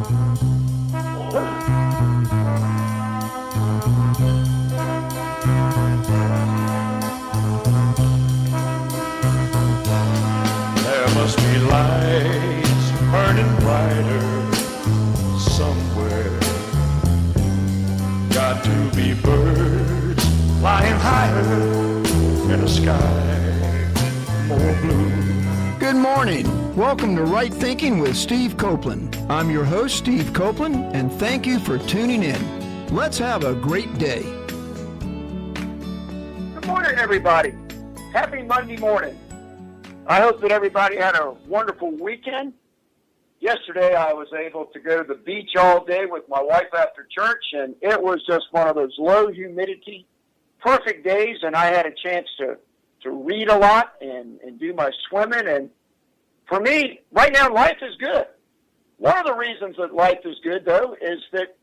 There must be lights burning brighter somewhere. Got to be birds flying higher in a sky more blue. Good morning. Welcome to Right Thinking with Steve Copeland. I'm your host, Steve Copeland, and thank you for tuning in. Let's have a great day. Good morning, everybody. Happy Monday morning. I hope that everybody had a wonderful weekend. Yesterday, I was able to go to the beach all day with my wife after church, and it was just one of those low humidity, perfect days, and I had a chance to read a lot and do my swimming. And for me, right now, life is good. One of the reasons that life is good, though, is that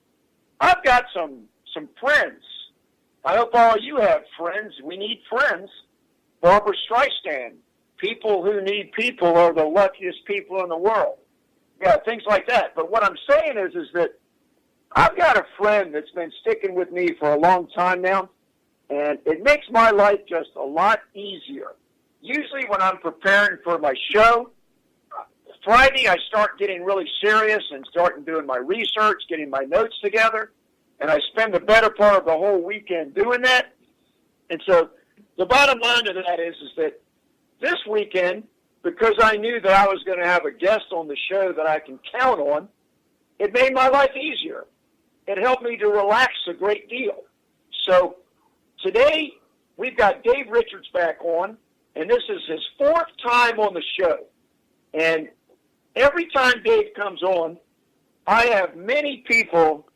I've got some friends. I hope all of you have friends. We need friends. Barbara Streisand, people who need people are the luckiest people in the world. Yeah, things like that. But what I'm saying is that I've got a friend that's been sticking with me for a long time now, and it makes my life just a lot easier. Usually when I'm preparing for my show, Friday I start getting really serious and starting doing my research, getting my notes together, and I spend the better part of the whole weekend doing that. And so the bottom line of that is that this weekend, because I knew that I was going to have a guest on the show that I can count on, it made my life easier. It helped me to relax a great deal. So today, we've got Dave Richards back on, and this is his fourth time on the show. And every time Dave comes on, I have many people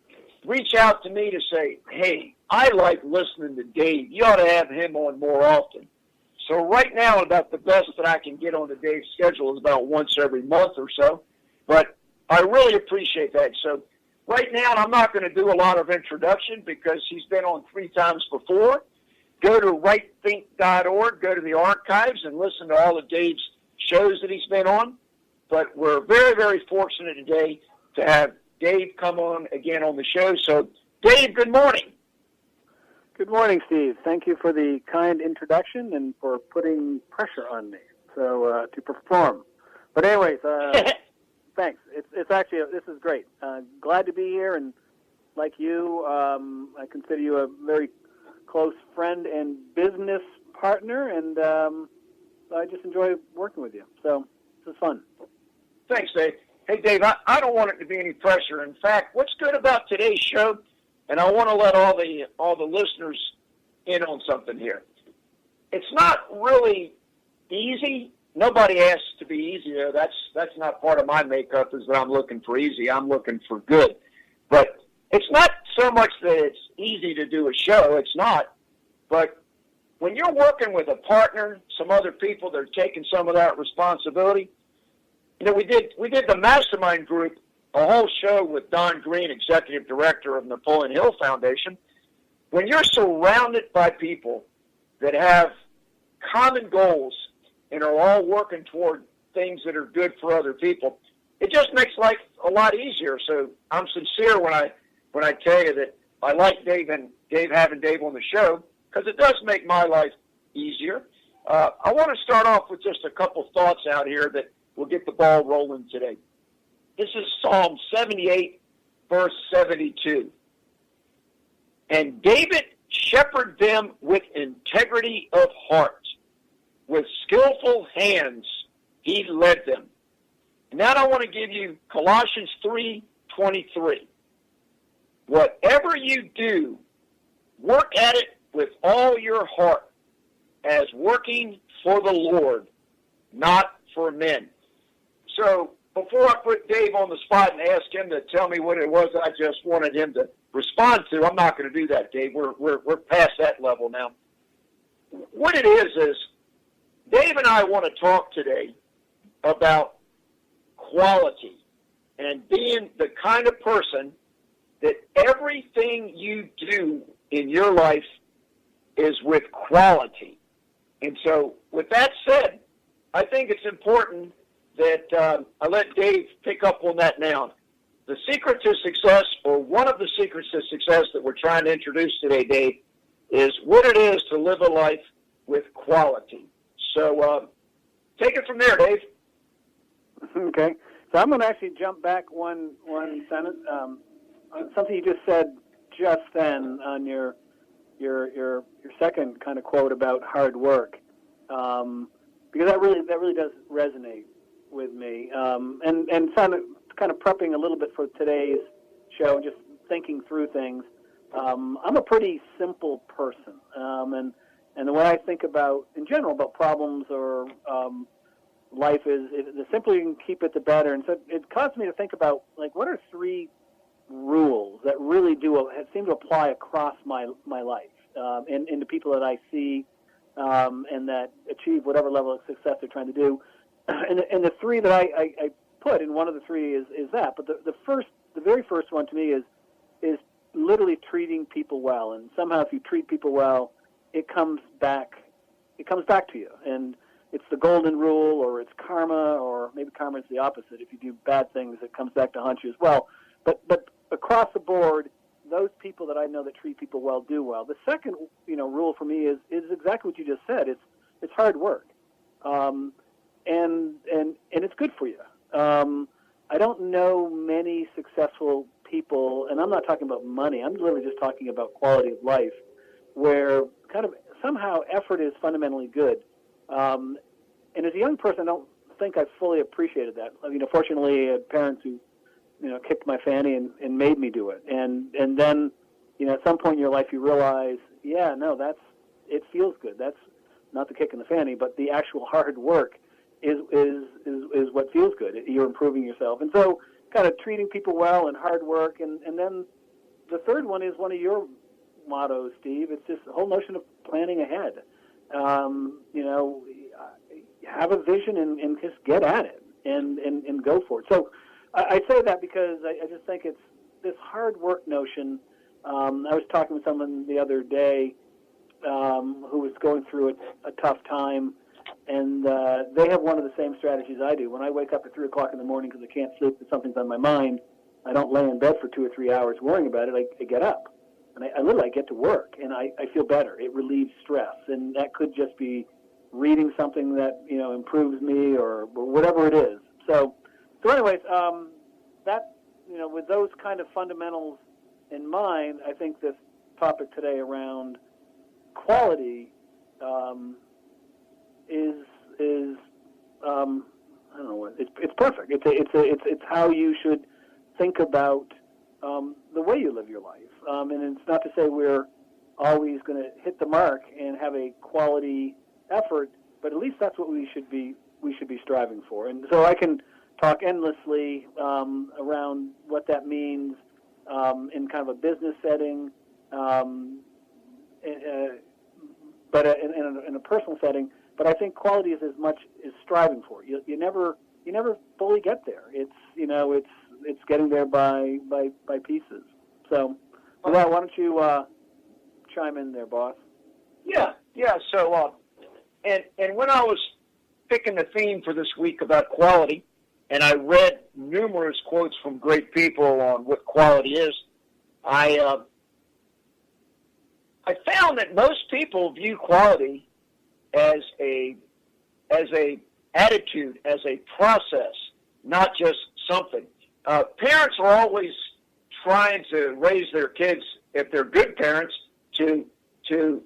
reach out to me to say, hey, I like listening to Dave. You ought to have him on more often. So right now, about the best that I can get on the Dave's schedule is about once every month or so. But I really appreciate that. So right now, I'm not going to do a lot of introduction because he's been on 3 times before. Go to rightthink.org, go to the archives, and listen to all of Dave's shows that he's been on. But we're very, very fortunate today to have Dave come on again on the show. So, Dave, good morning. Good morning, Steve. Thank you for the kind introduction and for putting pressure on me to perform. But anyways, thanks. It's actually this is great. Glad to be here, and like you, I consider you a very close friend and business partner, and I just enjoy working with you. So this is fun. Thanks, Dave. Hey, Dave, I don't want it to be any pressure. In fact, what's good about today's show? And I want to let all the listeners in on something here. It's not really easy. Nobody asks to be easy. That's not part of my makeup is that I'm looking for easy. I'm looking for good. But it's not so much that it's easy to do a show. It's not. But when you're working with a partner, some other people that are taking some of that responsibility, you know, we did the mastermind group, a whole show with Don Green, Executive Director of Napoleon Hill Foundation. When you're surrounded by people that have common goals and are all working toward things that are good for other people, it just makes life a lot easier. So I'm sincere when I tell you that I like having Dave on the show because it does make my life easier. I want to start off with just a couple thoughts out here that will get the ball rolling today. This is Psalm 78, verse 72. And David shepherded them with integrity of heart. With skillful hands he led them. Now I want to give you Colossians 3:23. Whatever you do, work at it with all your heart, as working for the Lord, not for men. So, before I put Dave on the spot and ask him to tell me what it was I just wanted him to respond to, I'm not going to do that, Dave. We're past that level now. What it is Dave and I want to talk today about quality and being the kind of person that everything you do in your life is with quality. And so, with that said, I think it's important that I let Dave pick up on that now. the secret to success, or one of the secrets to success that we're trying to introduce today, Dave, is what it is to live a life with quality. So take it from there, Dave. Okay. So I'm going to actually jump back one sentence. Something you just said just then on your second kind of quote about hard work, because that really does resonate with me. And kind of prepping a little bit for today's show and just thinking through things. I'm a pretty simple person, and the way I think about, in general, about problems or life is the simpler you can keep it, the better. And so it caused me to think about, like, what are 3 rules that really seem to apply across my life, and the people that I see, and that achieve whatever level of success they're trying to do. And the 3 that I put, and one of the 3 is that. But the very first one to me is literally treating people well. And somehow, if you treat people well, it comes back to you. And it's the golden rule, or it's karma, or maybe karma is the opposite. If you do bad things, it comes back to haunt you as well. But across the board, those people that I know that treat people well do well. The second, rule for me is exactly what you just said. It's hard work, and it's good for you. I don't know many successful people, and I'm not talking about money. I'm literally just talking about quality of life, where kind of somehow effort is fundamentally good. And as a young person, I don't think I fully appreciated that. Fortunately, I had parents who, kicked my fanny and made me do it. And then, at some point in your life, you realize, it feels good. That's not the kick in the fanny, but the actual hard work is what feels good. You're improving yourself. And so kind of treating people well and hard work. And then the third one is one of your mottos, Steve. It's just the whole notion of planning ahead. Have a vision and just get at it and go for it. So I say that because I just think it's this hard work notion. I was talking with someone the other day who was going through a tough time, and they have one of the same strategies I do. When I wake up at 3 o'clock in the morning because I can't sleep and something's on my mind, I don't lay in bed for 2 or 3 hours worrying about it. I get up, and I literally get to work, and I feel better. It relieves stress, and that could just be reading something that improves me or whatever it is. So anyways, that with those kind of fundamentals in mind, I think this topic today around quality is I don't know what it's perfect. It's how you should think about the way you live your life, and it's not to say we're always going to hit the mark and have a quality effort, but at least that's what we should be striving for. And so I can talk endlessly around what that means in kind of a business setting, but in a personal setting. But I think quality is as much as striving for. You never fully get there. It's getting there by pieces. So with that, why don't you chime in there, boss? Yeah. So and when I was picking the theme for this week about quality, and I read numerous quotes from great people on what quality is, I found that most people view quality as a attitude, as a process, not just something. Parents are always trying to raise their kids, if they're good parents, to do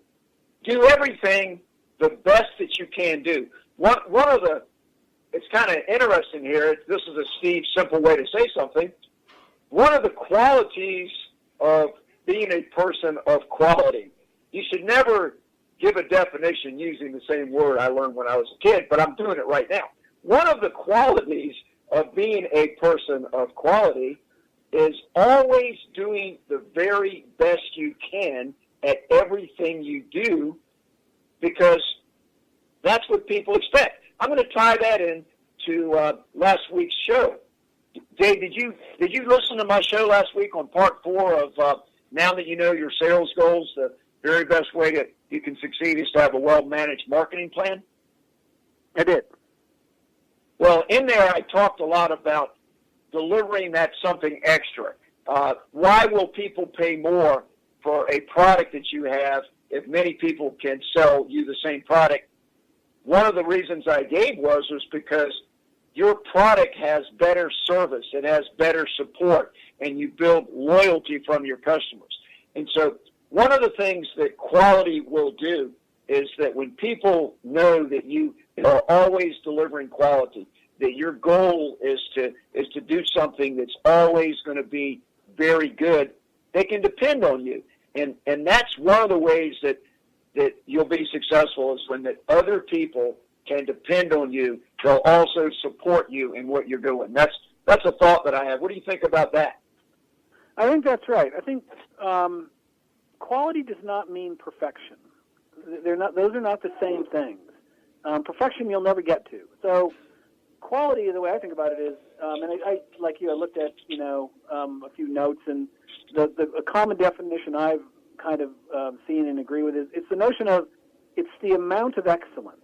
everything the best that you can do. One of the, it's kind of interesting here, this is a Steve simple way to say something. One of the qualities of being a person of quality, you should never give a definition using the same word I learned when I was a kid, but I'm doing it right now. One of the qualities of being a person of quality is always doing the very best you can at everything you do, because that's what people expect. I'm going to tie that into last week's show. Dave, did you listen to my show last week on part 4 of Now That You Know Your Sales Goals? The very best way that you can succeed is to have a well-managed marketing plan. I did. Well, in there I talked a lot about delivering that something extra. Why will people pay more for a product that you have if many people can sell you the same product? One of the reasons I gave was because your product has better service, it has better support, and you build loyalty from your customers. And so one of the things that quality will do is that when people know that you are always delivering quality, that your goal is to do something that's always going to be very good, they can depend on you. And that's one of the ways that you'll be successful, is when that other people can depend on you. They'll also support you in what you're doing. That's a thought that I have. What do you think about that? I think that's right. I think quality does not mean perfection. Those are not the same things. Perfection you'll never get to. So quality, the way I think about it is, and I like you, I looked at a few notes, and a common definition I've kind of seen and agree with is it's the notion of it's the amount of excellence,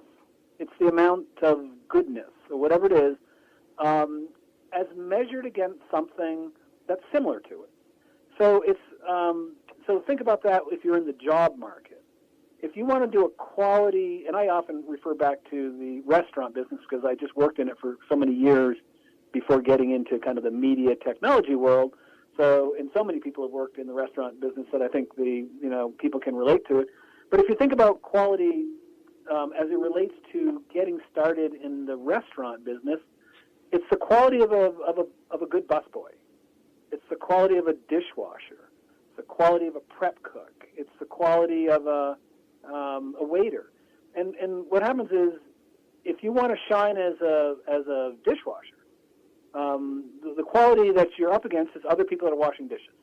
it's the amount of goodness or whatever it is, as measured against something that's similar to it. So it's so think about that if you're in the job market. If you want to do a quality, and I often refer back to the restaurant business because I just worked in it for so many years before getting into kind of the media technology world. So, and so many people have worked in the restaurant business that I think people can relate to it. But if you think about quality as it relates to getting started in the restaurant business, it's the quality of a good busboy. It's the quality of a dishwasher. It's the quality of a prep cook. It's the quality of a waiter. And what happens is, if you want to shine as a dishwasher, the quality that you're up against is other people that are washing dishes.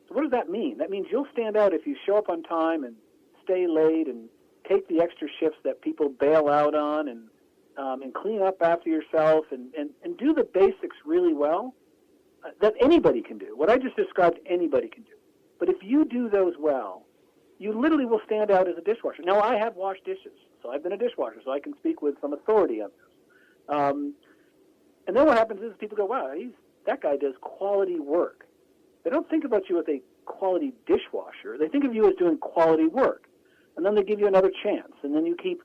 So what does that mean? That means you'll stand out if you show up on time and stay late and take the extra shifts that people bail out on, and clean up after yourself and do the basics really well, that anybody can do. What I just described, anybody can do. But if you do those well, you literally will stand out as a dishwasher. Now, I have washed dishes, so I've been a dishwasher, so I can speak with some authority on this. And then what happens is people go, wow, that guy does quality work. They don't think about you as a quality dishwasher. They think of you as doing quality work. And then they give you another chance. And then you keep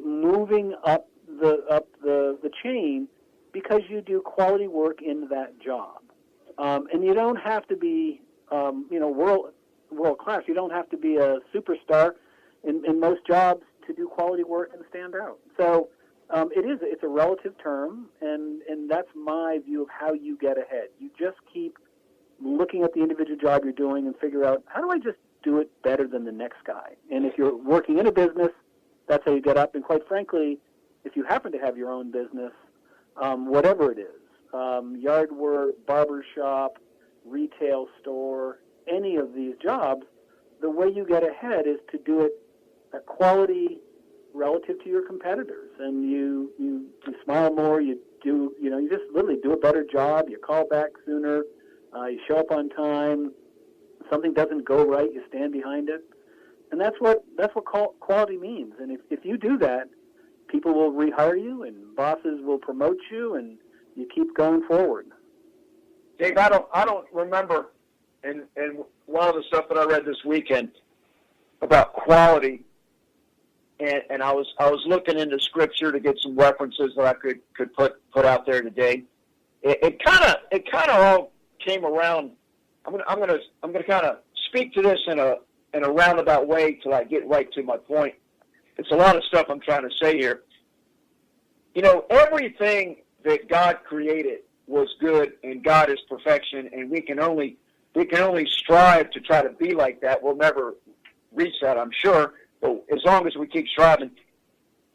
moving up the chain because you do quality work in that job. And you don't have to be world class. You don't have to be a superstar in most jobs to do quality work and stand out. So it's a relative term, and that's my view of how you get ahead. You just keep looking at the individual job you're doing and figure out, how do I just do it better than the next guy? And if you're working in a business, that's how you get up. And quite frankly, if you happen to have your own business, whatever it is, yard work, barber shop, retail store, any of these jobs, the way you get ahead is to do it at quality relative to your competitors, and you smile more, you just literally do a better job, you call back sooner, you show up on time, something doesn't go right, you stand behind it, and that's what quality means. And if you do that, people will rehire you, and bosses will promote you, and you keep going forward. Dave, I don't remember, and one of the stuff that I read this weekend about quality. And I was looking into scripture to get some references that I could put out there today. It kind of all came around. I'm gonna kind of speak to this in a roundabout way till I get right to my point. It's a lot of stuff I'm trying to say here. Everything that God created was good, and God is perfection, and we can only strive to try to be like that. We'll never reach that, I'm sure. But as long as we keep striving,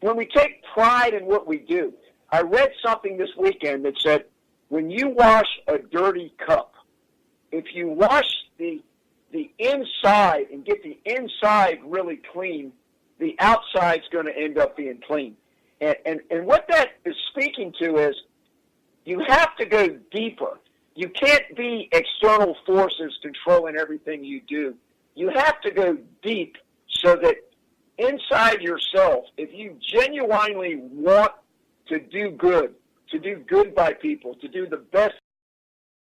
when we take pride in what we do, I read something this weekend that said, when you wash a dirty cup, if you wash the inside and get the inside really clean, the outside's going to end up being clean. And what that is speaking to is, you have to go deeper. You can't be external forces controlling everything you do. You have to go deep so that inside yourself, if you genuinely want to do good by people, to do the best